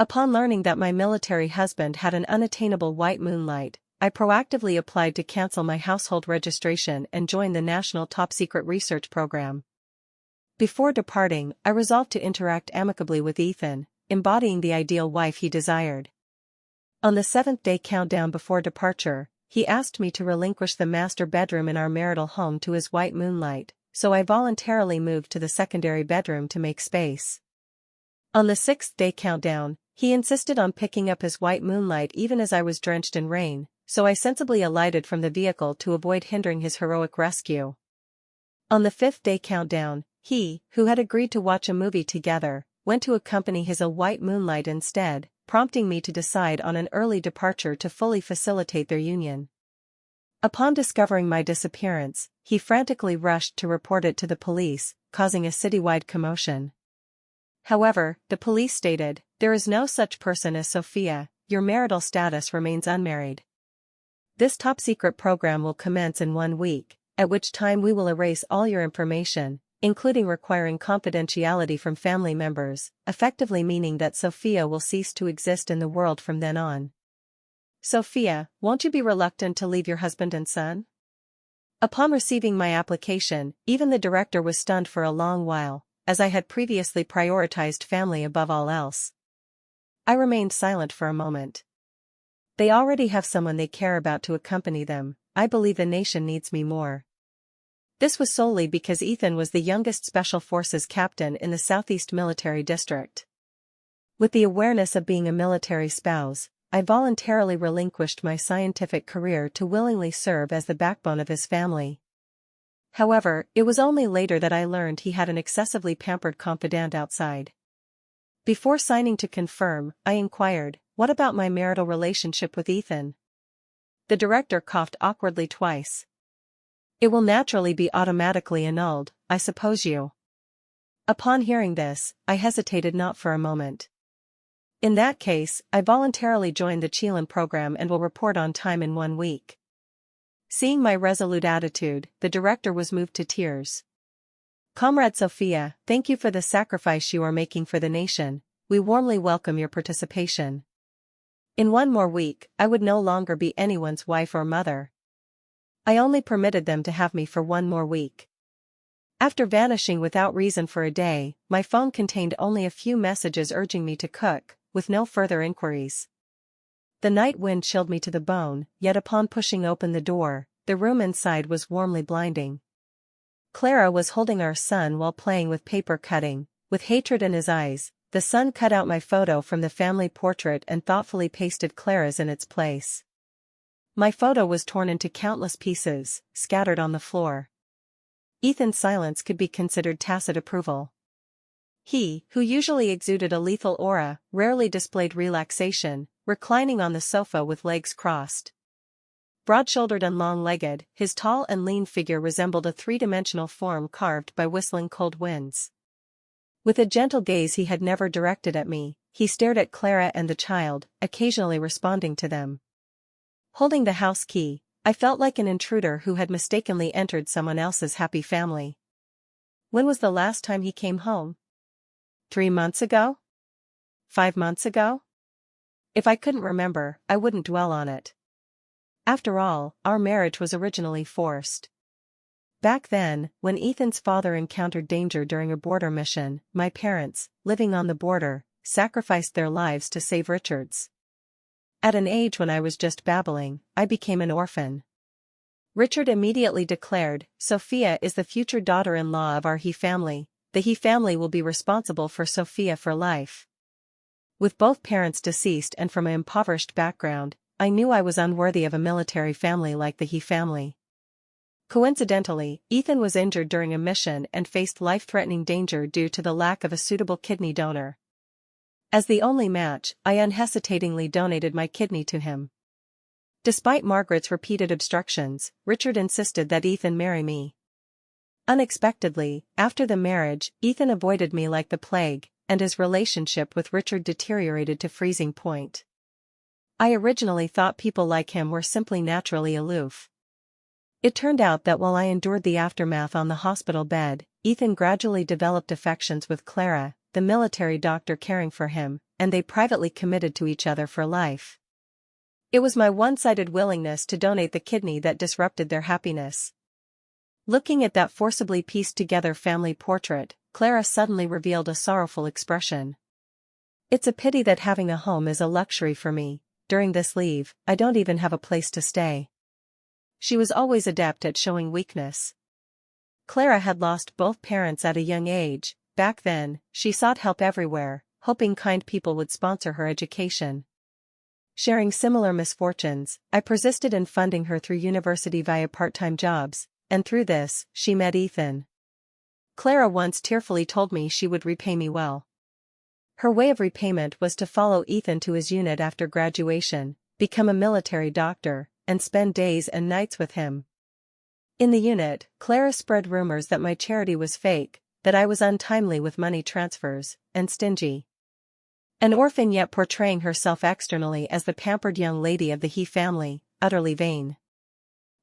Upon learning that my military husband had an unattainable white moonlight, I proactively applied to cancel my household registration and join the National Top Secret Research Program. Before departing, I resolved to interact amicably with Ethan, embodying the ideal wife he desired. On the 7th-day countdown before departure, he asked me to relinquish the master bedroom in our marital home to his white moonlight, so I voluntarily moved to the secondary bedroom to make space. On the 6th-day countdown, he insisted on picking up his white moonlight even as I was drenched in rain, so I sensibly alighted from the vehicle to avoid hindering his heroic rescue. On the 5th-day countdown, he, who had agreed to watch a movie together, went to accompany his white moonlight instead, prompting me to decide on an early departure to fully facilitate their union. Upon discovering my disappearance, he frantically rushed to report it to the police, causing a citywide commotion. However, the police stated, "There is no such person as Sophia, your marital status remains unmarried. This top-secret program will commence in 1 week, at which time we will erase all your information, including requiring confidentiality from family members, effectively meaning that Sophia will cease to exist in the world from then on. Sophia, won't you be reluctant to leave your husband and son?" Upon receiving my application, even the director was stunned for a long while, as I had previously prioritized family above all else. I remained silent for a moment. They already have someone they care about to accompany them. I believe the nation needs me more. This was solely because Ethan was the youngest Special Forces captain in the Southeast Military District. With the awareness of being a military spouse, I voluntarily relinquished my scientific career to willingly serve as the backbone of his family. However, it was only later that I learned he had an excessively pampered confidant outside. Before signing to confirm, I inquired, "What about my marital relationship with Ethan?" The director coughed awkwardly twice. "It will naturally be automatically annulled, I suppose you." Upon hearing this, I hesitated not for a moment. "In that case, I voluntarily joined the Chilean program and will report on time in 1 week." Seeing my resolute attitude, the director was moved to tears. "Comrade Sophia, thank you for the sacrifice you are making for the nation. We warmly welcome your participation. In 1 more week, I would no longer be anyone's wife or mother. I only permitted them to have me for 1 more week." After vanishing without reason for a day, my phone contained only a few messages urging me to cook, with no further inquiries. The night wind chilled me to the bone, yet upon pushing open the door, the room inside was warmly blinding. Clara was holding our son while playing with paper cutting. With hatred in his eyes, the son cut out my photo from the family portrait and thoughtfully pasted Clara's in its place. My photo was torn into countless pieces, scattered on the floor. Ethan's silence could be considered tacit approval. He, who usually exuded a lethal aura, rarely displayed relaxation, reclining on the sofa with legs crossed. Broad-shouldered and long-legged, his tall and lean figure resembled a 3-dimensional form carved by whistling cold winds. With a gentle gaze he had never directed at me, he stared at Clara and the child, occasionally responding to them. Holding the house key, I felt like an intruder who had mistakenly entered someone else's happy family. When was the last time he came home? 3 months ago? 5 months ago? If I couldn't remember, I wouldn't dwell on it. After all, our marriage was originally forced. Back then, when Ethan's father encountered danger during a border mission, my parents, living on the border, sacrificed their lives to save Richard's. At an age when I was just babbling, I became an orphan. Richard immediately declared, "Sophia is the future daughter-in-law of our He family. The He family will be responsible for Sophia for life." With both parents deceased and from an impoverished background, I knew I was unworthy of a military family like the He family. Coincidentally, Ethan was injured during a mission and faced life-threatening danger due to the lack of a suitable kidney donor. As the only match, I unhesitatingly donated my kidney to him. Despite Margaret's repeated obstructions, Richard insisted that Ethan marry me. Unexpectedly, after the marriage, Ethan avoided me like the plague, and his relationship with Richard deteriorated to freezing point. I originally thought people like him were simply naturally aloof. It turned out that while I endured the aftermath on the hospital bed, Ethan gradually developed affections with Clara, the military doctor caring for him, and they privately committed to each other for life. It was my one-sided willingness to donate the kidney that disrupted their happiness. Looking at that forcibly pieced-together family portrait, Clara suddenly revealed a sorrowful expression. It's a pity that having a home is a luxury for me. During this leave, I don't even have a place to stay. She was always adept at showing weakness. Clara had lost both parents at a young age. Back then, she sought help everywhere, hoping kind people would sponsor her education. Sharing similar misfortunes, I persisted in funding her through university via part-time jobs, and through this, she met Ethan. Clara once tearfully told me she would repay me well. Her way of repayment was to follow Ethan to his unit after graduation, become a military doctor, and spend days and nights with him. In the unit, Clara spread rumors that my charity was fake, that I was untimely with money transfers, and stingy. An orphan yet portraying herself externally as the pampered young lady of the He family, utterly vain.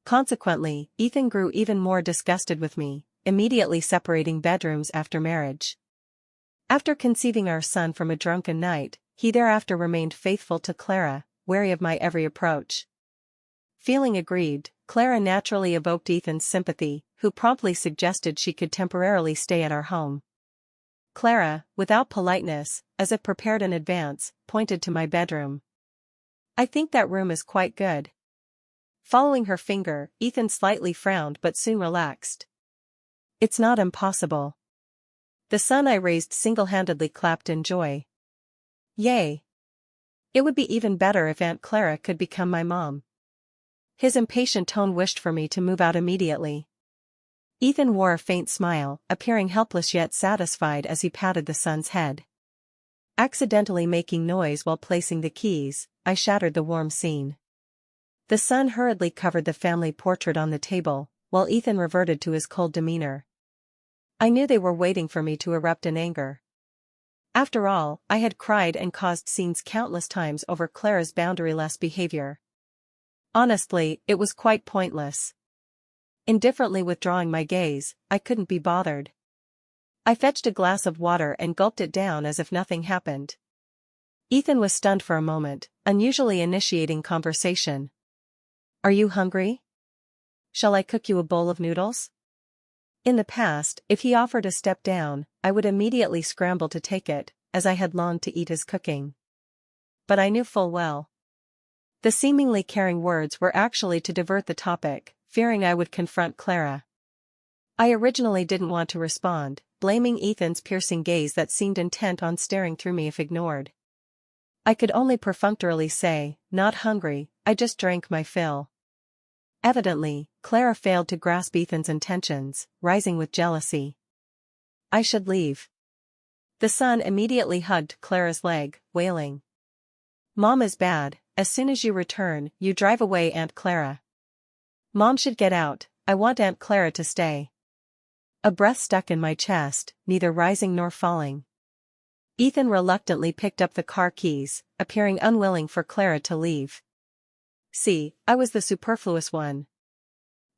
Consequently, Ethan grew even more disgusted with me, immediately separating bedrooms after marriage. After conceiving our son from a drunken night, he thereafter remained faithful to Clara, wary of my every approach. Feeling aggrieved, Clara naturally evoked Ethan's sympathy, who promptly suggested she could temporarily stay at our home. Clara, without politeness, as if prepared in advance, pointed to my bedroom. "I think that room is quite good." Following her finger, Ethan slightly frowned but soon relaxed. "It's not impossible." The son I raised single-handedly clapped in joy. "Yay! It would be even better if Aunt Clara could become my mom." His impatient tone wished for me to move out immediately. Ethan wore a faint smile, appearing helpless yet satisfied as he patted the son's head. Accidentally making noise while placing the keys, I shattered the warm scene. The son hurriedly covered the family portrait on the table, while Ethan reverted to his cold demeanor. I knew they were waiting for me to erupt in anger. After all, I had cried and caused scenes countless times over Clara's boundaryless behavior. Honestly, it was quite pointless. Indifferently withdrawing my gaze, I couldn't be bothered. I fetched a glass of water and gulped it down as if nothing happened. Ethan was stunned for a moment, unusually initiating conversation. "Are you hungry? Shall I cook you a bowl of noodles?" In the past, if he offered a step down, I would immediately scramble to take it, as I had longed to eat his cooking. But I knew full well. The seemingly caring words were actually to divert the topic, fearing I would confront Clara. I originally didn't want to respond, blaming Ethan's piercing gaze that seemed intent on staring through me if ignored. I could only perfunctorily say, "Not hungry, I just drank my fill." Evidently, Clara failed to grasp Ethan's intentions, rising with jealousy. "I should leave." The son immediately hugged Clara's leg, wailing. "Mom is bad. As soon as you return, you drive away Aunt Clara." "Mom should get out. I want Aunt Clara to stay." A breath stuck in my chest, neither rising nor falling. Ethan reluctantly picked up the car keys, appearing unwilling for Clara to leave. See, I was the superfluous one.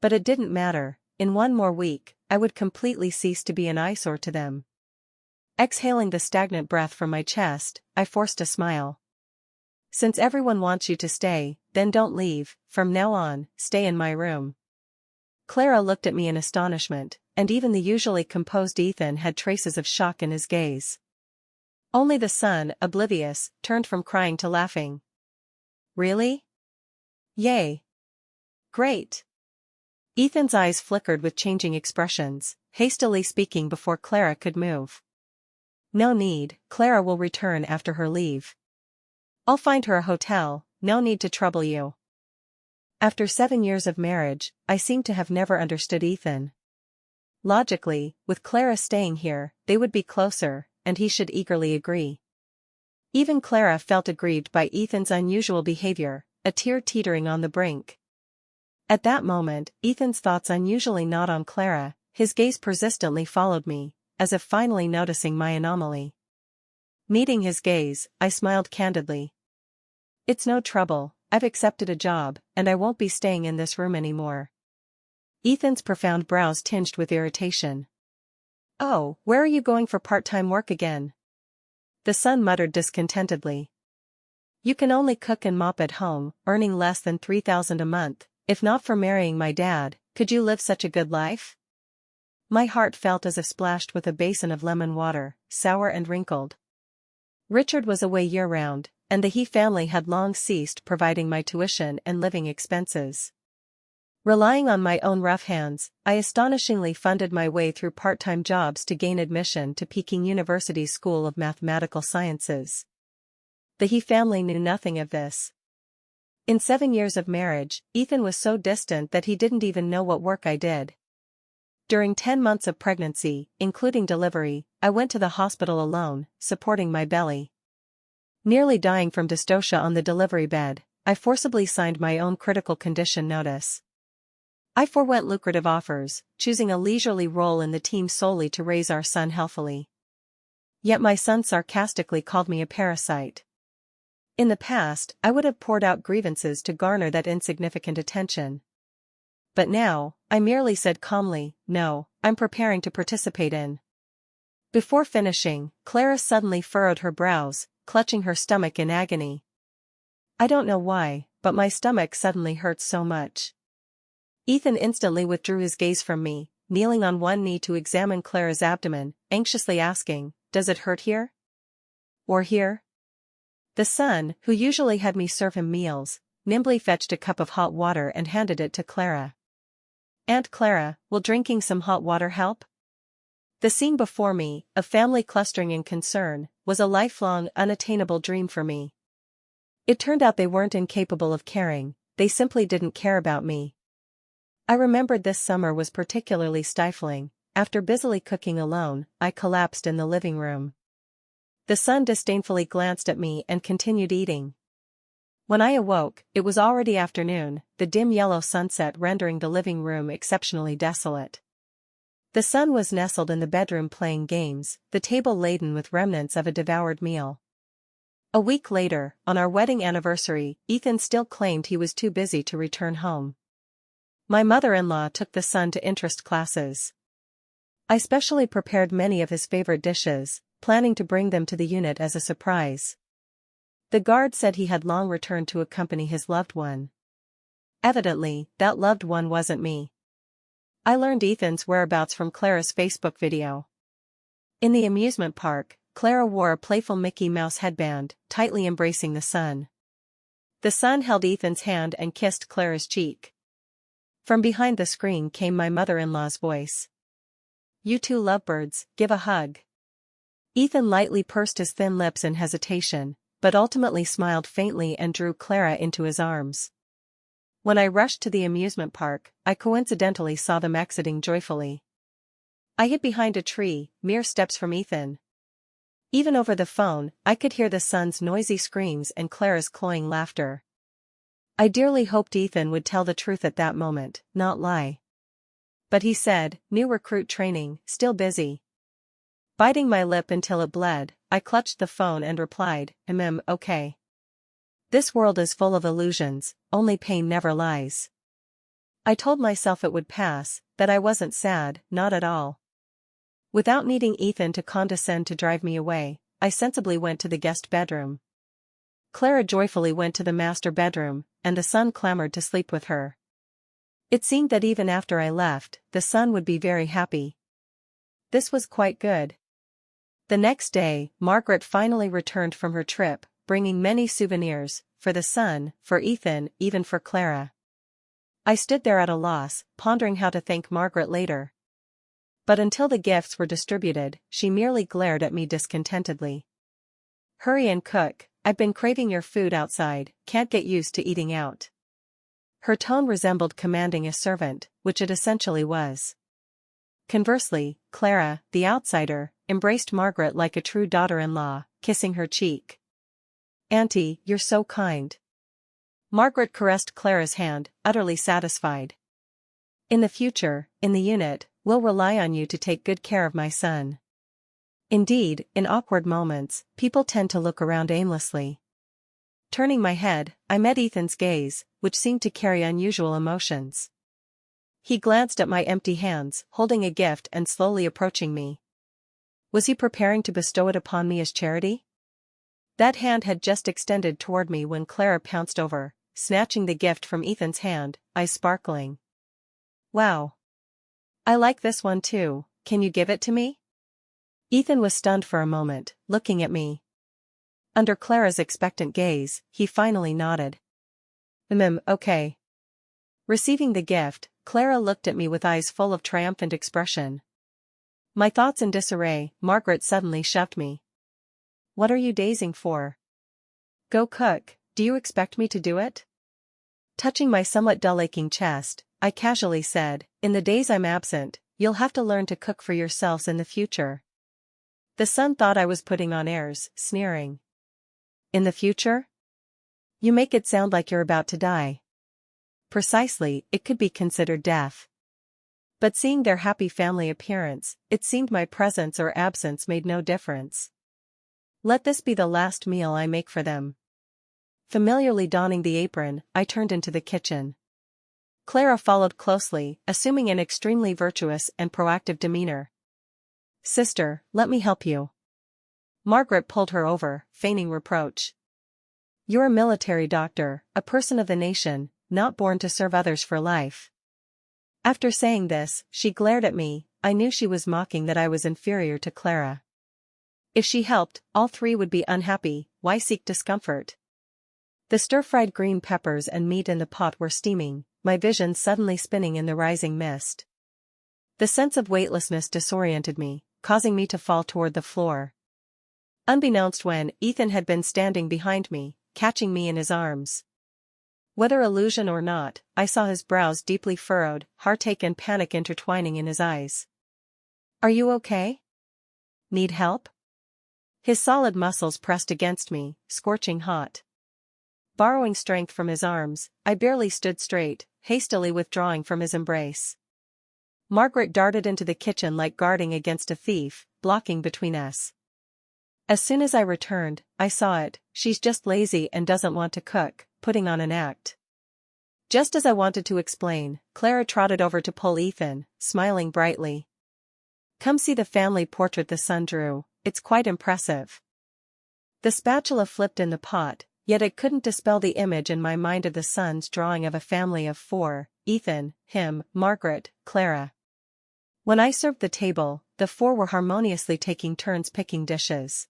But it didn't matter. In one more week, I would completely cease to be an eyesore to them. Exhaling the stagnant breath from my chest, I forced a smile. "Since everyone wants you to stay, then don't leave. From now on, stay in my room." Clara looked at me in astonishment, and even the usually composed Ethan had traces of shock in his gaze. Only the son, oblivious, turned from crying to laughing. "Really? Yay. Great." Ethan's eyes flickered with changing expressions, hastily speaking before Clara could move. "No need, Clara will return after her leave. I'll find her a hotel, no need to trouble you." After 7 years of marriage, I seem to have never understood Ethan. Logically, with Clara staying here, they would be closer, and he should eagerly agree. Even Clara felt aggrieved by Ethan's unusual behavior, a tear teetering on the brink. At that moment, Ethan's thoughts unusually not on Clara, his gaze persistently followed me, as if finally noticing my anomaly. Meeting his gaze, I smiled candidly. "It's no trouble, I've accepted a job, and I won't be staying in this room anymore." Ethan's profound brows tinged with irritation. "Oh, where are you going for part-time work again?" The son muttered discontentedly. You can only cook and mop at home, earning less than $3,000 a month. If not for marrying my dad, could you live such a good life? My heart felt as if splashed with a basin of lemon water, sour and wrinkled. Richard was away year-round, and the He family had long ceased providing my tuition and living expenses. Relying on my own rough hands, I astonishingly funded my way through part-time jobs to gain admission to Peking University's School of Mathematical Sciences. The He family knew nothing of this. In 7 years of marriage, Ethan was so distant that he didn't even know what work I did. During 10 months of pregnancy, including delivery, I went to the hospital alone, supporting my belly. Nearly dying from dystocia on the delivery bed, I forcibly signed my own critical condition notice. I forewent lucrative offers, choosing a leisurely role in the team solely to raise our son healthily. Yet my son sarcastically called me a parasite. In the past, I would have poured out grievances to garner that insignificant attention. But now, I merely said calmly, no, I'm preparing to participate in. Before finishing, Clara suddenly furrowed her brows, clutching her stomach in agony. I don't know why, but my stomach suddenly hurts so much. Ethan instantly withdrew his gaze from me, kneeling on one knee to examine Clara's abdomen, anxiously asking, does it hurt here? Or here? The son, who usually had me serve him meals, nimbly fetched a cup of hot water and handed it to Clara. Aunt Clara, will drinking some hot water help? The scene before me, a family clustering in concern, was a lifelong, unattainable dream for me. It turned out they weren't incapable of caring, they simply didn't care about me. I remembered this summer was particularly stifling. After busily cooking alone, I collapsed in the living room. The son disdainfully glanced at me and continued eating. When I awoke, it was already afternoon, the dim yellow sunset rendering the living room exceptionally desolate. The son was nestled in the bedroom playing games, the table laden with remnants of a devoured meal. A week later, on our wedding anniversary, Ethan still claimed he was too busy to return home. My mother-in-law took the son to interest classes. I specially prepared many of his favorite dishes, planning to bring them to the unit as a surprise. The guard said he had long returned to accompany his loved one. Evidently, that loved one wasn't me. I learned Ethan's whereabouts from Clara's Facebook video. In the amusement park, Clara wore a playful Mickey Mouse headband, tightly embracing the son. The son held Ethan's hand and kissed Clara's cheek. From behind the screen came my mother-in-law's voice. You two lovebirds, give a hug. Ethan lightly pursed his thin lips in hesitation, but ultimately smiled faintly and drew Clara into his arms. When I rushed to the amusement park, I coincidentally saw them exiting joyfully. I hid behind a tree, mere steps from Ethan. Even over the phone, I could hear the son's noisy screams and Clara's cloying laughter. I dearly hoped Ethan would tell the truth at that moment, not lie. But he said, new recruit training, still busy. Biting my lip until it bled, I clutched the phone and replied, okay. This world is full of illusions, only pain never lies. I told myself it would pass, that I wasn't sad, not at all. Without needing Ethan to condescend to drive me away, I sensibly went to the guest bedroom. Clara joyfully went to the master bedroom, and the son clamored to sleep with her. It seemed that even after I left, the son would be very happy. This was quite good. The next day, Margaret finally returned from her trip, bringing many souvenirs, for the son, for Ethan, even for Clara. I stood there at a loss, pondering how to thank Margaret later. But until the gifts were distributed, she merely glared at me discontentedly. Hurry and cook, I've been craving your food outside, can't get used to eating out. Her tone resembled commanding a servant, which it essentially was. Conversely, Clara, the outsider, embraced Margaret like a true daughter-in-law, kissing her cheek. Auntie, you're so kind. Margaret caressed Clara's hand, utterly satisfied. In the future, in the unit, we'll rely on you to take good care of my son. Indeed, in awkward moments, people tend to look around aimlessly. Turning my head, I met Ethan's gaze, which seemed to carry unusual emotions. He glanced at my empty hands, holding a gift and slowly approaching me. Was he preparing to bestow it upon me as charity? That hand had just extended toward me when Clara pounced over, snatching the gift from Ethan's hand, eyes sparkling. Wow. I like this one too, can you give it to me? Ethan was stunned for a moment, looking at me. Under Clara's expectant gaze, he finally nodded. Okay. Receiving the gift, Clara looked at me with eyes full of triumphant expression. My thoughts in disarray, Margaret suddenly shoved me. What are you dazing for? Go cook, do you expect me to do it? Touching my somewhat dull-aching chest, I casually said, in the days I'm absent, you'll have to learn to cook for yourselves in the future. The son thought I was putting on airs, sneering. In the future? You make it sound like you're about to die. Precisely, it could be considered death. But seeing their happy family appearance, it seemed my presence or absence made no difference. Let this be the last meal I make for them. Familiarly donning the apron, I turned into the kitchen. Clara followed closely, assuming an extremely virtuous and proactive demeanor. Sister, let me help you. Margaret pulled her over, feigning reproach. You're a military doctor, a person of the nation, not born to serve others for life. After saying this, she glared at me. I knew she was mocking that I was inferior to Clara. If she helped, all three would be unhappy, why seek discomfort? The stir-fried green peppers and meat in the pot were steaming, my vision suddenly spinning in the rising mist. The sense of weightlessness disoriented me, causing me to fall toward the floor. Unbeknownst when, Ethan had been standing behind me, catching me in his arms. Whether illusion or not, I saw his brows deeply furrowed, heartache and panic intertwining in his eyes. Are you okay? Need help? His solid muscles pressed against me, scorching hot. Borrowing strength from his arms, I barely stood straight, hastily withdrawing from his embrace. Margaret darted into the kitchen like guarding against a thief, blocking between us. As soon as I returned, I saw it, she's just lazy and doesn't want to cook, putting on an act. Just as I wanted to explain, Clara trotted over to pull Ethan, smiling brightly. Come see the family portrait the son drew, it's quite impressive. The spatula flipped in the pot, yet it couldn't dispel the image in my mind of the son's drawing of a family of 4, Ethan, him, Margaret, Clara. When I served the table, the 4 were harmoniously taking turns picking dishes.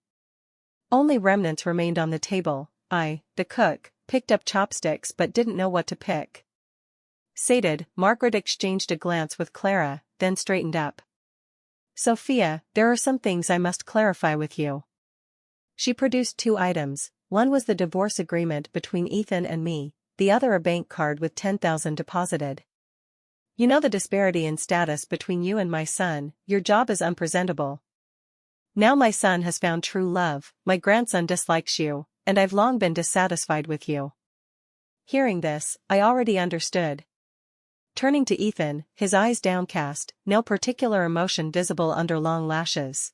Only remnants remained on the table. I, the cook, picked up chopsticks but didn't know what to pick. Sated, Margaret exchanged a glance with Clara, then straightened up. Sophia, there are some things I must clarify with you. She produced 2 items, one was the divorce agreement between Ethan and me, the other a bank card with 10,000 deposited. You know the disparity in status between you and my son, your job is unpresentable. Now my son has found true love, my grandson dislikes you, and I've long been dissatisfied with you. Hearing this, I already understood. Turning to Ethan, his eyes downcast, no particular emotion visible under long lashes.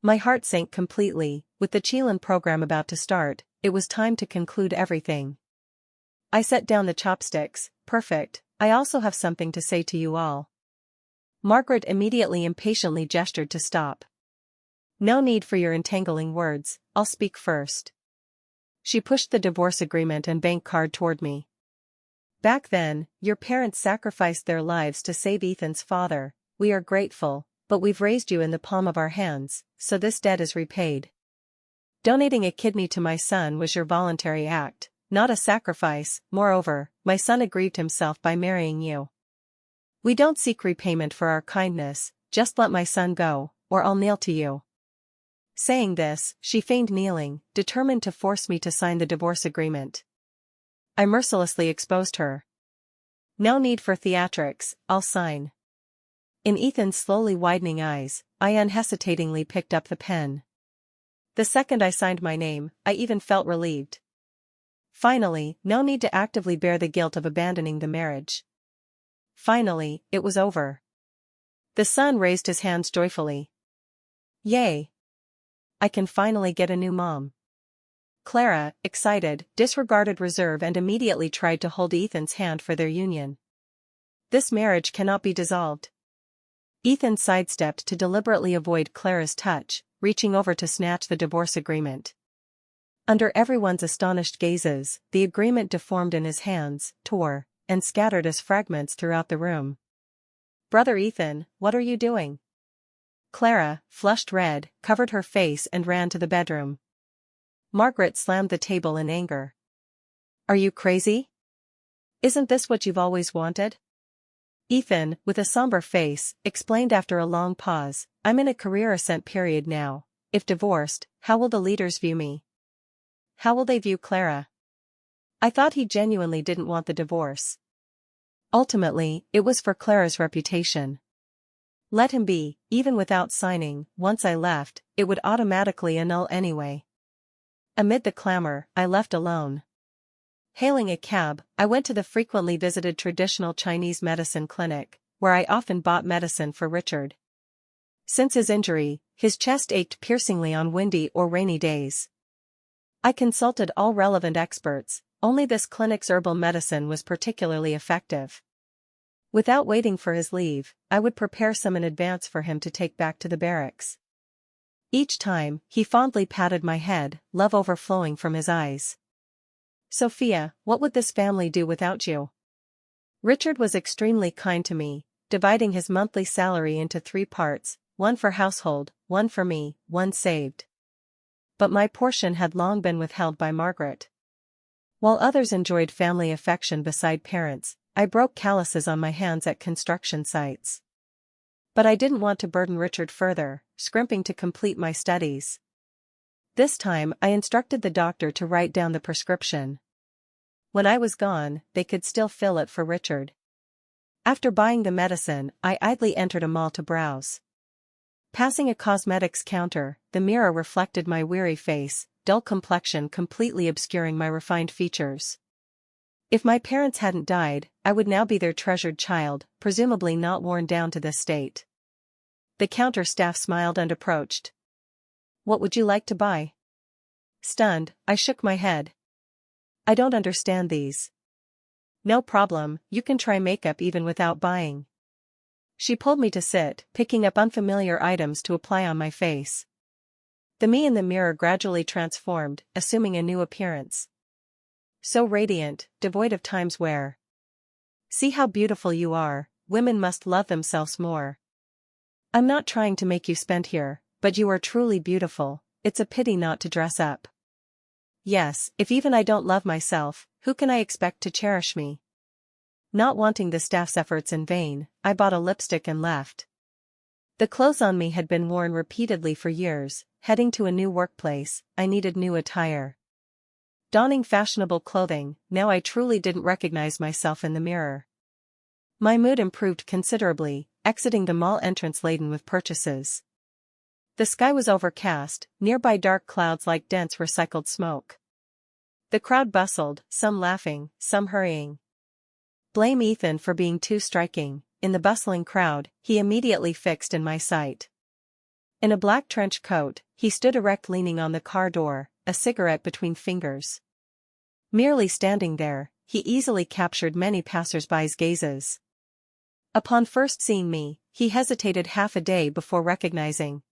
My heart sank completely, with the Chilean program about to start, it was time to conclude everything. I set down the chopsticks. Perfect, I also have something to say to you all. Margaret immediately impatiently gestured to stop. No need for your entangling words, I'll speak first. She pushed the divorce agreement and bank card toward me. Back then, your parents sacrificed their lives to save Ethan's father. We are grateful, but we've raised you in the palm of our hands, so this debt is repaid. Donating a kidney to my son was your voluntary act, not a sacrifice. Moreover, my son aggrieved himself by marrying you. We don't seek repayment for our kindness, just let my son go, or I'll kneel to you. Saying this, she feigned kneeling, determined to force me to sign the divorce agreement. I mercilessly exposed her. No need for theatrics, I'll sign. In Ethan's slowly widening eyes, I unhesitatingly picked up the pen. The second I signed my name, I even felt relieved. Finally, no need to actively bear the guilt of abandoning the marriage. Finally, it was over. The son raised his hands joyfully. Yay! I can finally get a new mom. Clara, excited, disregarded reserve and immediately tried to hold Ethan's hand for their union. This marriage cannot be dissolved. Ethan sidestepped to deliberately avoid Clara's touch, reaching over to snatch the divorce agreement. Under everyone's astonished gazes, the agreement deformed in his hands, tore, and scattered as fragments throughout the room. "Brother Ethan, what are you doing?" Clara, flushed red, covered her face and ran to the bedroom. Margaret slammed the table in anger. "Are you crazy? Isn't this what you've always wanted?" Ethan, with a somber face, explained after a long pause, "I'm in a career ascent period now. If divorced, how will the leaders view me? How will they view Clara?" I thought he genuinely didn't want the divorce. Ultimately, it was for Clara's reputation. Let him be, even without signing. Once I left, it would automatically annul anyway. Amid the clamor, I left alone. Hailing a cab, I went to the frequently visited traditional Chinese medicine clinic, where I often bought medicine for Richard. Since his injury, his chest ached piercingly on windy or rainy days. I consulted all relevant experts, only this clinic's herbal medicine was particularly effective. Without waiting for his leave, I would prepare some in advance for him to take back to the barracks. Each time, he fondly patted my head, love overflowing from his eyes. "Sophia, what would this family do without you?" Richard was extremely kind to me, dividing his monthly salary into 3 parts, one for household, one for me, one saved. But my portion had long been withheld by Margaret. While others enjoyed family affection beside parents, I broke calluses on my hands at construction sites. But I didn't want to burden Richard further, scrimping to complete my studies. This time I instructed the doctor to write down the prescription. When I was gone, they could still fill it for Richard. After buying the medicine, I idly entered a mall to browse. Passing a cosmetics counter, the mirror reflected my weary face, dull complexion completely obscuring my refined features. If my parents hadn't died, I would now be their treasured child, presumably not worn down to this state. The counter staff smiled and approached. "What would you like to buy?" Stunned, I shook my head. "I don't understand these." "No problem, you can try makeup even without buying." She pulled me to sit, picking up unfamiliar items to apply on my face. The me in the mirror gradually transformed, assuming a new appearance. So radiant, devoid of time's wear. "See how beautiful you are, women must love themselves more. I'm not trying to make you spend here, but you are truly beautiful, it's a pity not to dress up." Yes, if even I don't love myself, who can I expect to cherish me? Not wanting the staff's efforts in vain, I bought a lipstick and left. The clothes on me had been worn repeatedly for years. Heading to a new workplace, I needed new attire. Donning fashionable clothing, now I truly didn't recognize myself in the mirror. My mood improved considerably, exiting the mall entrance laden with purchases. The sky was overcast, nearby dark clouds like dense recycled smoke. The crowd bustled, some laughing, some hurrying. Blame Ethan for being too striking. In the bustling crowd, he immediately fixed in my sight. In a black trench coat, he stood erect leaning on the car door, a cigarette between fingers. Merely standing there, he easily captured many passers-by's gazes. Upon first seeing me, he hesitated half a day before recognizing.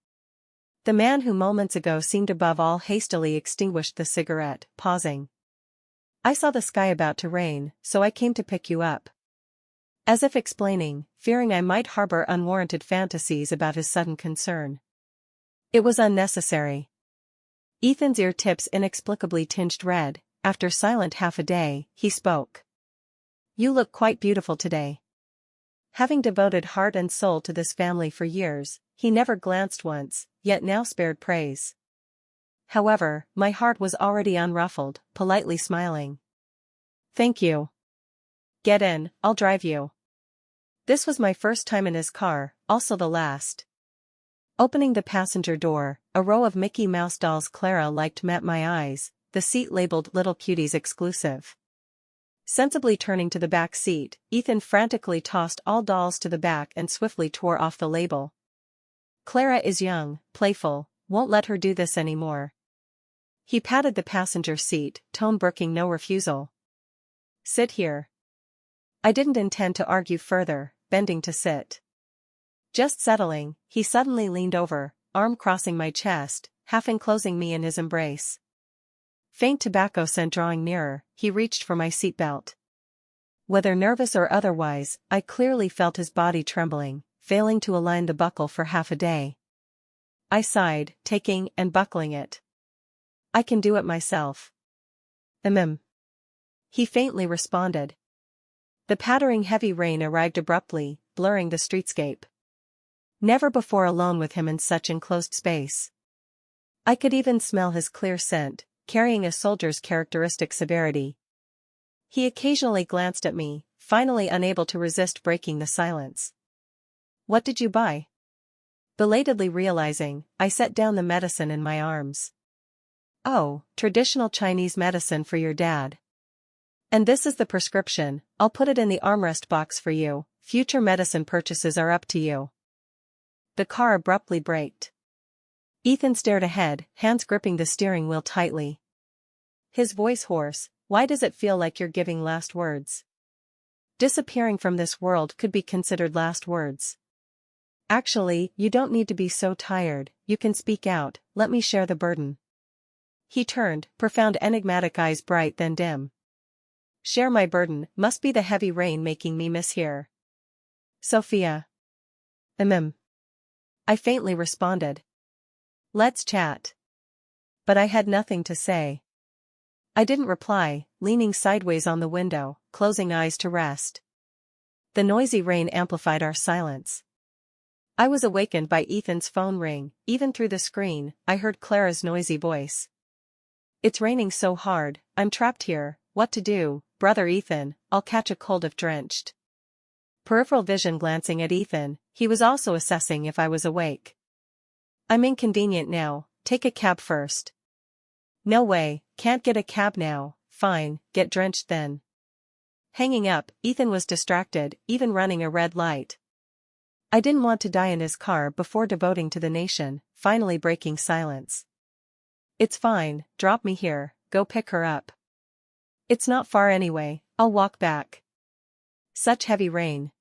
The man who moments ago seemed above all hastily extinguished the cigarette, pausing. "I saw the sky about to rain, so I came to pick you up." As if explaining, fearing I might harbor unwarranted fantasies about his sudden concern. It was unnecessary. Ethan's ear tips inexplicably tinged red. After silent half a day, he spoke. "You look quite beautiful today." Having devoted heart and soul to this family for years, he never glanced once, yet now spared praise. However, my heart was already unruffled, politely smiling. "Thank you. Get in, I'll drive you." This was my first time in his car, also the last. Opening the passenger door, a row of Mickey Mouse dolls Clara liked met my eyes, the seat labeled Little Cuties Exclusive. Sensibly turning to the back seat, Ethan frantically tossed all dolls to the back and swiftly tore off the label. "Clara is young, playful, won't let her do this anymore." He patted the passenger seat, tone brooking no refusal. "Sit here." I didn't intend to argue further, bending to sit. Just settling, he suddenly leaned over, arm crossing my chest, half enclosing me in his embrace. faint tobacco scent drawing nearer, he reached for my seatbelt. Whether nervous or otherwise, I clearly felt his body trembling, failing to align the buckle for half a day. I sighed, taking and buckling it. I can do it myself. He faintly responded. The pattering heavy rain arrived abruptly, blurring the streetscape. Never before alone with him in such enclosed space. I could even smell his clear scent, carrying a soldier's characteristic severity. He occasionally glanced at me, finally unable to resist breaking the silence. What did you buy? Belatedly realizing, I set down the medicine in my arms. Oh, traditional Chinese medicine for your dad. And this is the prescription, I'll put it in the armrest box for you, future medicine purchases are up to you. The car abruptly braked. Ethan stared ahead, hands gripping the steering wheel tightly. His voice hoarse, why does it feel like you're giving last words? Disappearing from this world could be considered last words. Actually, you don't need to be so tired, you can speak out, let me share the burden. He turned, profound enigmatic eyes bright then dim. Share my burden, must be the heavy rain making me mishear. Sophia. I faintly responded. Let's chat. But I had nothing to say. I didn't reply, leaning sideways on the window, closing eyes to rest. The noisy rain amplified our silence. I was awakened by Ethan's phone ring, even through the screen, I heard Clara's noisy voice. It's raining so hard, I'm trapped here, what to do, brother Ethan, I'll catch a cold if drenched. Peripheral vision glancing at Ethan, he was also assessing if I was awake. I'm inconvenient now, take a cab first. No way, can't get a cab now, fine, get drenched then. Hanging up, Ethan was distracted, even running a red light. I didn't want to die in his car before devoting to the nation, finally breaking silence. It's fine, drop me here, go pick her up. It's not far anyway, I'll walk back. Such heavy rain.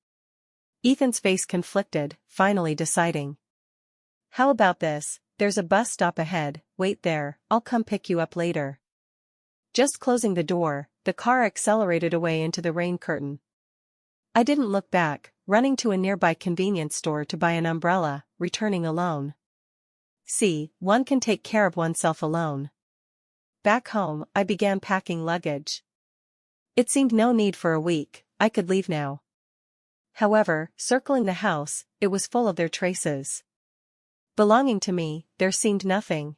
Ethan's face conflicted, finally deciding. How about this, there's a bus stop ahead, wait there, I'll come pick you up later. Just closing the door, the car accelerated away into the rain curtain. I didn't look back, running to a nearby convenience store to buy an umbrella, returning alone. See, one can take care of oneself alone. Back home, I began packing luggage. It seemed no need for a week, I could leave now. However, circling the house, it was full of their traces. Belonging to me, there seemed nothing.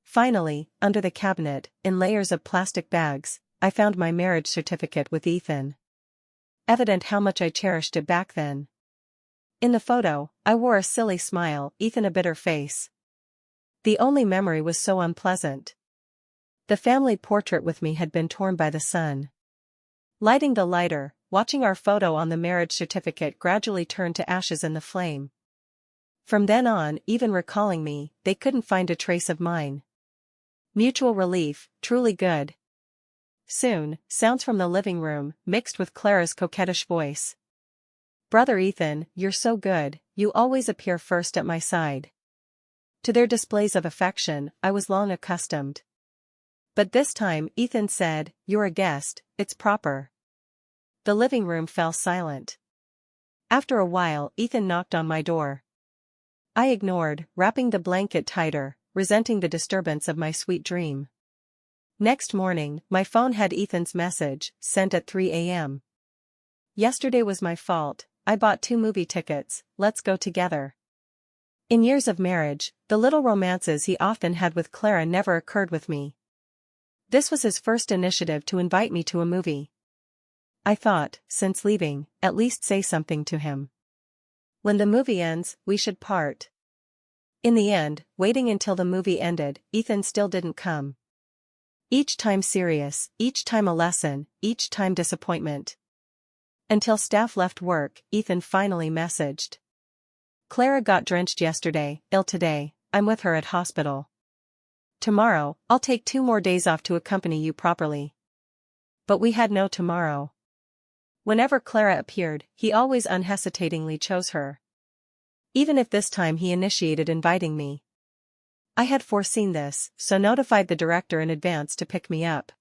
Finally, under the cabinet, in layers of plastic bags, I found my marriage certificate with Ethan. Evident how much I cherished it back then. In the photo, I wore a silly smile, Ethan a bitter face. The only memory was so unpleasant. The family portrait with me had been torn by the sun. Lighting the lighter, watching our photo on the marriage certificate gradually turn to ashes in the flame. From then on, even recalling me, they couldn't find a trace of mine. Mutual relief, truly good. Soon, sounds from the living room, mixed with Clara's coquettish voice. Brother Ethan, you're so good, you always appear first at my side. To their displays of affection, I was long accustomed. But this time, Ethan said, you're a guest, it's proper. The living room fell silent. After a while, Ethan knocked on my door. I ignored, wrapping the blanket tighter, resenting the disturbance of my sweet dream. Next morning, my phone had Ethan's message, sent at 3 a.m. Yesterday was my fault, I bought 2 movie tickets, let's go together. In years of marriage, the little romances he often had with Clara never occurred with me. This was his first initiative to invite me to a movie. I thought, since leaving, at least say something to him. When the movie ends, we should part. In the end, waiting until the movie ended, Ethan still didn't come. Each time serious, each time a lesson, each time disappointment. Until staff left work, Ethan finally messaged. Clara got drenched yesterday, ill today, I'm with her at hospital. Tomorrow, I'll take 2 more days off to accompany you properly. But we had no tomorrow. Whenever Clara appeared, he always unhesitatingly chose her. Even if this time he initiated inviting me. I had foreseen this, so notified the director in advance to pick me up.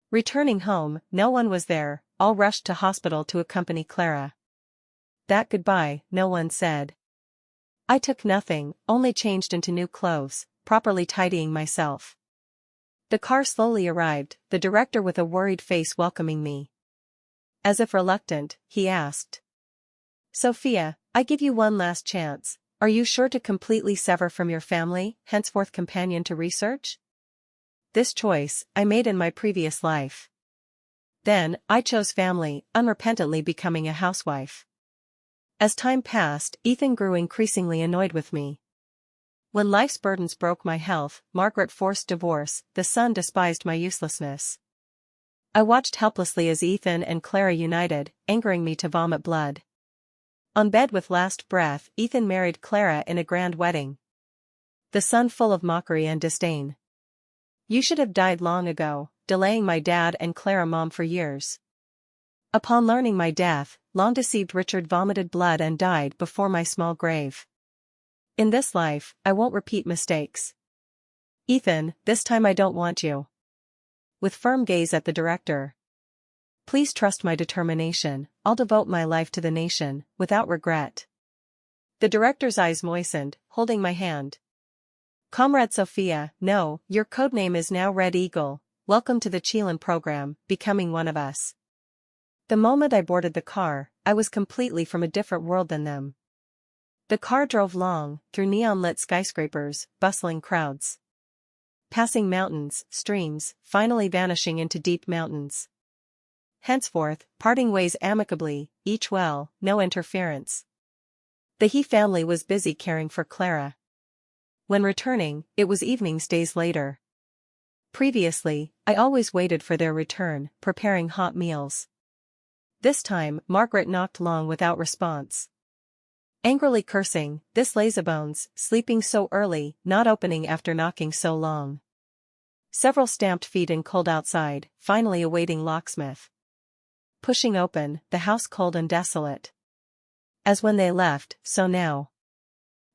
Returning home, no one was there, all rushed to hospital to accompany Clara. That goodbye, no one said. I took nothing, only changed into new clothes, properly tidying myself. The car slowly arrived, the director with a worried face welcoming me. As if reluctant, he asked. Sophia, I give you one last chance. Are you sure to completely sever from your family, henceforth companion to research? This choice, I made in my previous life. Then, I chose family, unrepentantly becoming a housewife. As time passed, Ethan grew increasingly annoyed with me. When life's burdens broke my health, Margaret forced divorce, the son despised my uselessness. I watched helplessly as Ethan and Clara united, angering me to vomit blood. On bed with last breath, Ethan married Clara in a grand wedding. The son full of mockery and disdain. You should have died long ago, delaying my dad and Clara mom for years. Upon learning my death, long-deceived Richard vomited blood and died before my small grave. In this life, I won't repeat mistakes. Ethan, this time I don't want you. With firm gaze at the director. Please trust my determination, I'll devote my life to the nation, without regret. The director's eyes moistened, holding my hand. Comrade Sophia, no, your codename is now Red Eagle, welcome to the Chilean program, becoming one of us. The moment I boarded the car, I was completely from a different world than them. The car drove long, through neon-lit skyscrapers, bustling crowds. Passing mountains, streams, finally vanishing into deep mountains. Henceforth, parting ways amicably, each well, no interference. The He family was busy caring for Clara. When returning, it was evenings days later. Previously, I always waited for their return, preparing hot meals. This time, Margaret knocked long without response. Angrily cursing, this lazybones, sleeping so early, not opening after knocking so long. Several stamped feet in cold outside, finally awaiting locksmith. Pushing open, the house cold and desolate. As when they left, so now.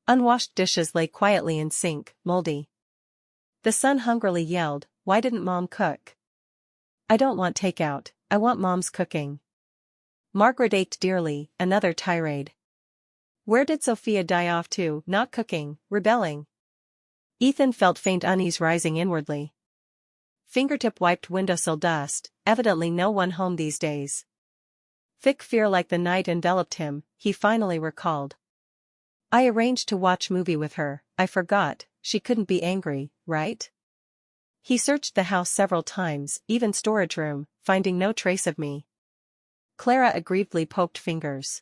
Unwashed dishes lay quietly in sink, moldy. The son hungrily yelled, "Why didn't Mom cook?" "I don't want takeout, I want Mom's cooking." Margaret ached dearly, another tirade. Where did Sophia die off to? Not cooking, rebelling. Ethan felt faint unease rising inwardly. Fingertip wiped windowsill dust, evidently no one home these days. Thick fear like the night enveloped him, he finally recalled. I arranged to watch movie with her, I forgot, she couldn't be angry, right? He searched the house several times, even storage room, finding no trace of me. Clara aggrievedly poked fingers.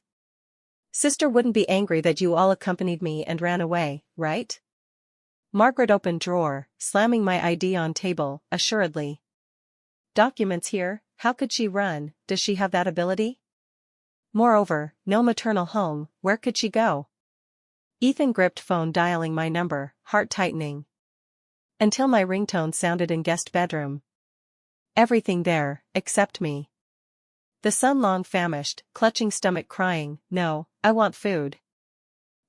Sister wouldn't be angry that you all accompanied me and ran away, right? Margaret opened drawer, slamming my ID on table, assuredly. Documents here, how could she run, does she have that ability? Moreover, no maternal home, where could she go? Ethan gripped phone dialing my number, heart tightening. Until my ringtone sounded in guest bedroom. Everything there, except me. The son long famished, clutching stomach crying, "No, I want food."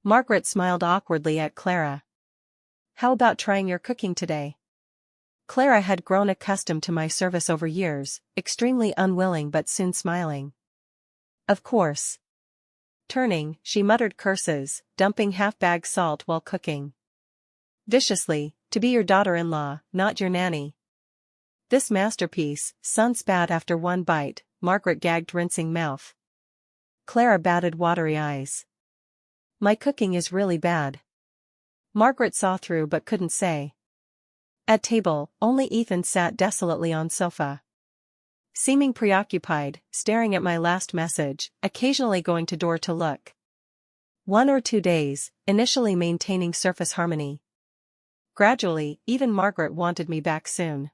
Margaret smiled awkwardly at Clara. How about trying your cooking today? Clara had grown accustomed to my service over years, extremely unwilling but soon smiling. Of course. Turning, she muttered curses, dumping half-bag salt while cooking. Viciously, to be your daughter-in-law, not your nanny. This masterpiece, son spat after one bite, Margaret gagged rinsing mouth. Clara batted watery eyes. My cooking is really bad. Margaret saw through but couldn't say. At table, only Ethan sat desolately on sofa. Seeming preoccupied, staring at my last message, occasionally going to door to look. 1 or 2 days, initially maintaining surface harmony. Gradually, even Margaret wanted me back soon.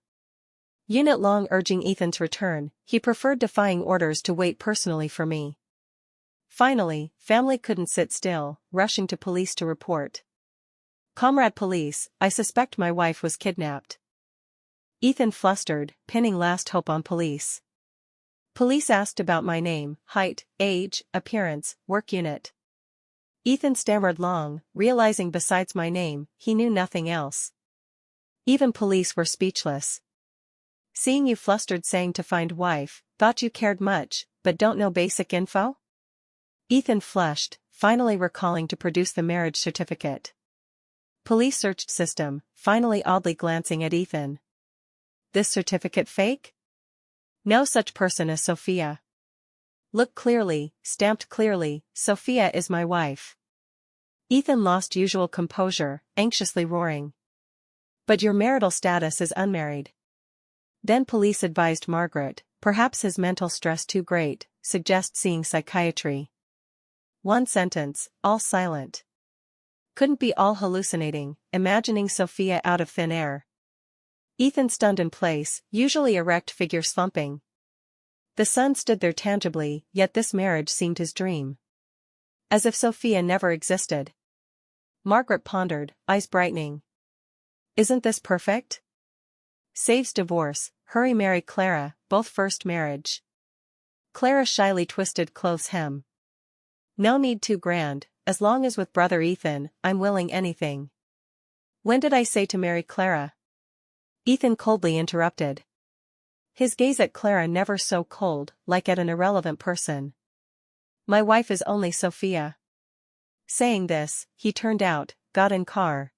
Unit long urging Ethan's return, he preferred defying orders to wait personally for me. Finally, family couldn't sit still, rushing to police to report. Comrade police, I suspect my wife was kidnapped. Ethan flustered, pinning last hope on police. Police asked about my name, height, age, appearance, work unit. Ethan stammered long, realizing besides my name, he knew nothing else. Even police were speechless. Seeing you flustered saying to find wife, thought you cared much, but don't know basic info? Ethan flushed, finally recalling to produce the marriage certificate. Police searched system, finally oddly glancing at Ethan. This certificate fake? No such person as Sophia. Look clearly, stamped clearly, Sophia is my wife. Ethan lost usual composure, anxiously roaring. But your marital status is unmarried. Then police advised Margaret, perhaps his mental stress too great, suggest seeing psychiatry. One sentence, all silent. Couldn't be all hallucinating, imagining Sophia out of thin air. Ethan stunned in place, usually erect figure slumping. The son stood there tangibly, yet this marriage seemed his dream. As if Sophia never existed. Margaret pondered, eyes brightening. Isn't this perfect? Saves divorce, hurry marry Clara, both first marriage. Clara shyly twisted close hem. No need too grand, as long as with brother Ethan, I'm willing anything. When did I say to marry Clara? Ethan coldly interrupted. His gaze at Clara never so cold, like at an irrelevant person. My wife is only Sophia. Saying this, he turned out, got in car.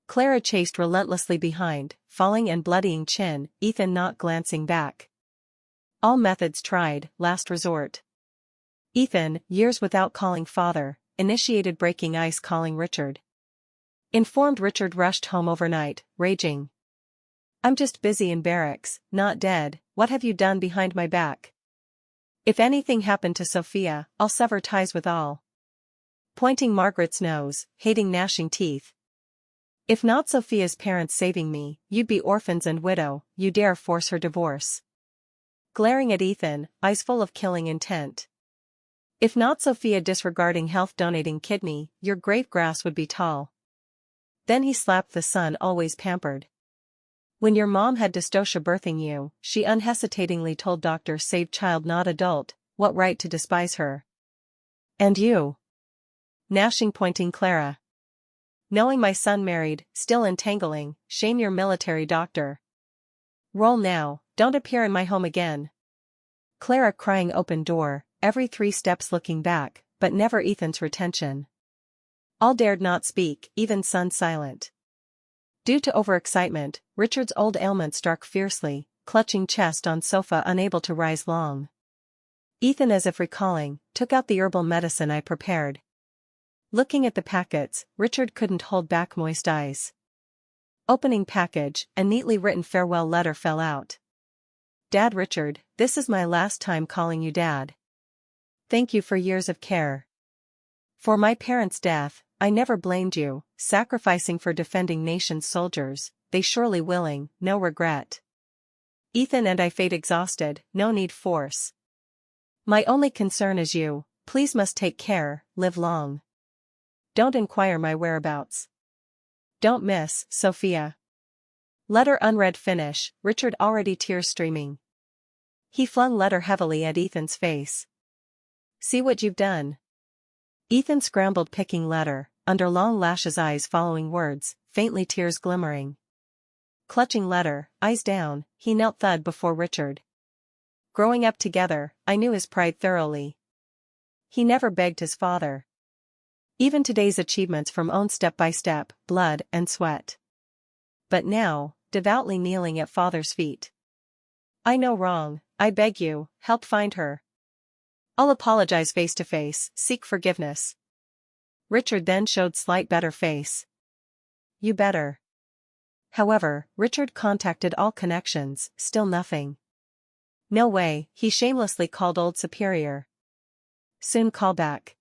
Clara chased relentlessly behind, falling and bloodying chin, Ethan not glancing back. All methods tried, last resort. Ethan, years without calling father, initiated breaking ice calling Richard. Informed Richard rushed home overnight, raging. I'm just busy in barracks, not dead, what have you done behind my back? If anything happened to Sophia, I'll sever ties with all. Pointing Margaret's nose, hating gnashing teeth. If not Sophia's parents saving me, you'd be orphans and widow, you dare force her divorce. Glaring at Ethan, eyes full of killing intent. If not Sophia disregarding health donating kidney, your grave grass would be tall. Then he slapped the son always pampered. When your mom had dystocia birthing you, she unhesitatingly told doctor save child not adult, what right to despise her? And you? Gnashing pointing Clara. Knowing my son married, still entangling, shame your military doctor. Roll now, don't appear in my home again. Clara crying open door, every 3 steps looking back, but never Ethan's retention. All dared not speak, even son silent. Due to overexcitement, Richard's old ailment struck fiercely, clutching chest on sofa unable to rise long. Ethan as if recalling, took out the herbal medicine I prepared. Looking at the packets, Richard couldn't hold back moist eyes. Opening package, a neatly written farewell letter fell out. Dad Richard, this is my last time calling you Dad. Thank you for years of care. For my parents' death, I never blamed you, sacrificing for defending nation's soldiers, they surely willing, no regret. Ethan and I fade exhausted, no need force. My only concern is you, please must take care, live long. Don't inquire my whereabouts. Don't miss, Sophia. Letter unread finish, Richard already tears streaming. He flung letter heavily at Ethan's face. See what you've done. Ethan scrambled picking letter, under long lashes eyes following words, faintly tears glimmering. Clutching letter, eyes down, he knelt thud before Richard. Growing up together, I knew his pride thoroughly. He never begged his father. Even today's achievements from own step by step, blood and sweat. But now, devoutly kneeling at father's feet. I know wrong, I beg you, help find her. I'll apologize face to face, seek forgiveness. Richard then showed slight better face. You better. However, Richard contacted all connections, still nothing. No way, he shamelessly called old superior. Soon call back.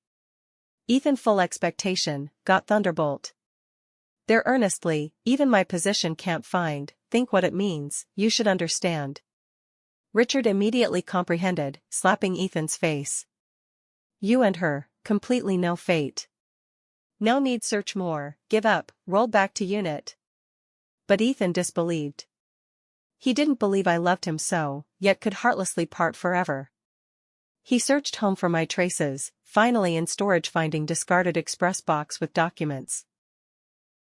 Ethan full expectation, got thunderbolt. There earnestly, even my position can't find, think what it means, you should understand. Richard immediately comprehended, slapping Ethan's face. You and her, completely no fate. No need search more, give up, roll back to unit. But Ethan disbelieved. He didn't believe I loved him so, yet could heartlessly part forever. He searched home for my traces, finally in storage finding discarded express box with documents.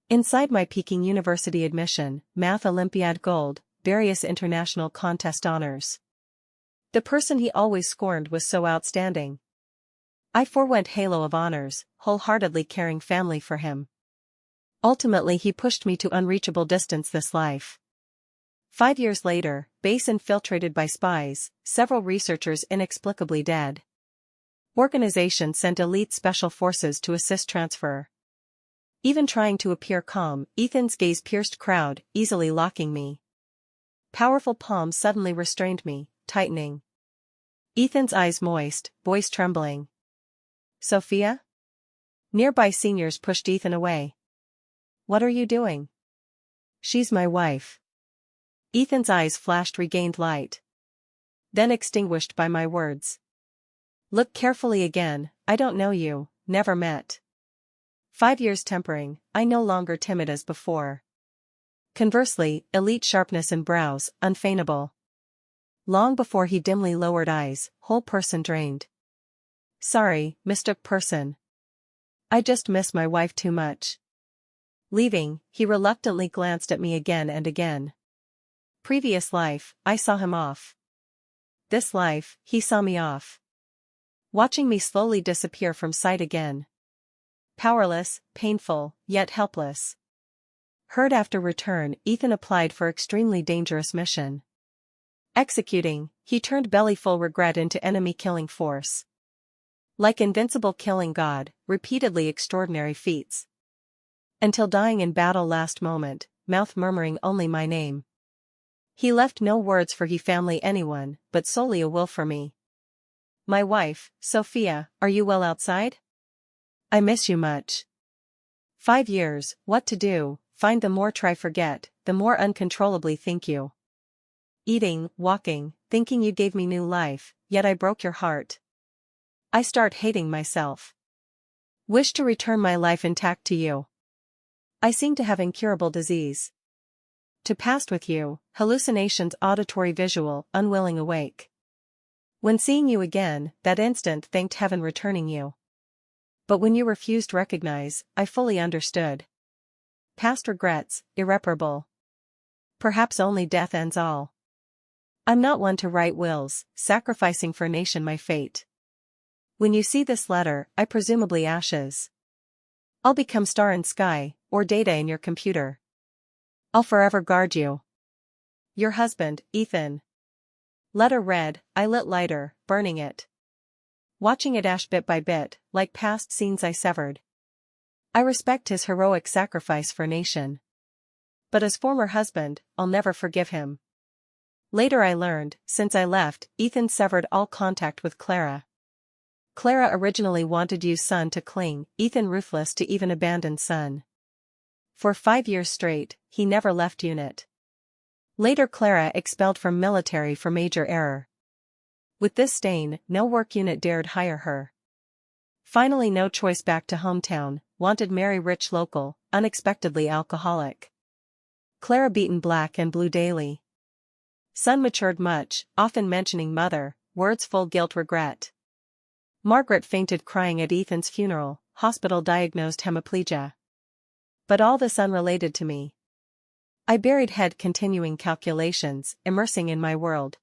Inside my Peking University admission, Math Olympiad Gold, various international contest honors. The person he always scorned was so outstanding. I forewent halo of honors, wholeheartedly caring family for him. Ultimately he pushed me to unreachable distance this life. 5 years later, base infiltrated by spies, several researchers inexplicably dead. Organization sent elite special forces to assist transfer. Even trying to appear calm, Ethan's gaze pierced crowd, easily locking me. Powerful palms suddenly restrained me, tightening. Ethan's eyes moist, voice trembling. Sophia? Nearby seniors pushed Ethan away. What are you doing? She's my wife. Ethan's eyes flashed regained light. Then extinguished by my words. Look carefully again, I don't know you, never met. 5 years tempering, I no longer timid as before. Conversely, elite sharpness in brows, unfeignable. Long before he dimly lowered eyes, whole person drained. Sorry, mistook person. I just miss my wife too much. Leaving, he reluctantly glanced at me again and again. Previous life, I saw him off. This life, he saw me off. Watching me slowly disappear from sight again. Powerless, painful, yet helpless. Heard after return, Ethan applied for extremely dangerous mission. Executing, he turned bellyful regret into enemy killing force. Like invincible killing god, repeatedly extraordinary feats. Until dying in battle last moment, mouth murmuring only my name. He left no words for he family anyone, but solely a will for me. My wife, Sophia, are you well outside? I miss you much. 5 years, what to do, find the more try forget, the more uncontrollably think you. Eating, walking, thinking you gave me new life, yet I broke your heart. I start hating myself. Wish to return my life intact to you. I seem to have incurable disease. To past with you, hallucinations auditory visual, unwilling awake. When seeing you again, that instant thanked heaven returning you. But when you refused recognize, I fully understood. Past regrets, irreparable. Perhaps only death ends all. I'm not one to write wills, sacrificing for nation my fate. When you see this letter, I presumably ashes. I'll become star in sky, or data in your computer. I'll forever guard you. Your husband, Ethan. Letter read, I lit lighter, burning it. Watching it ash bit by bit, like past scenes I severed. I respect his heroic sacrifice for nation. But as former husband, I'll never forgive him. Later I learned, since I left, Ethan severed all contact with Clara. Clara originally wanted you's son to cling, Ethan ruthless to even abandon son. For 5 years straight, he never left unit. Later Clara expelled from military for major error. With this stain, no work unit dared hire her. Finally no choice back to hometown, wanted marry rich local, unexpectedly alcoholic. Clara beaten black and blue daily. Son matured much, often mentioning mother, words full guilt regret. Margaret fainted crying at Ethan's funeral, hospital diagnosed hemiplegia. But all this unrelated to me. I buried head continuing calculations, immersing in my world.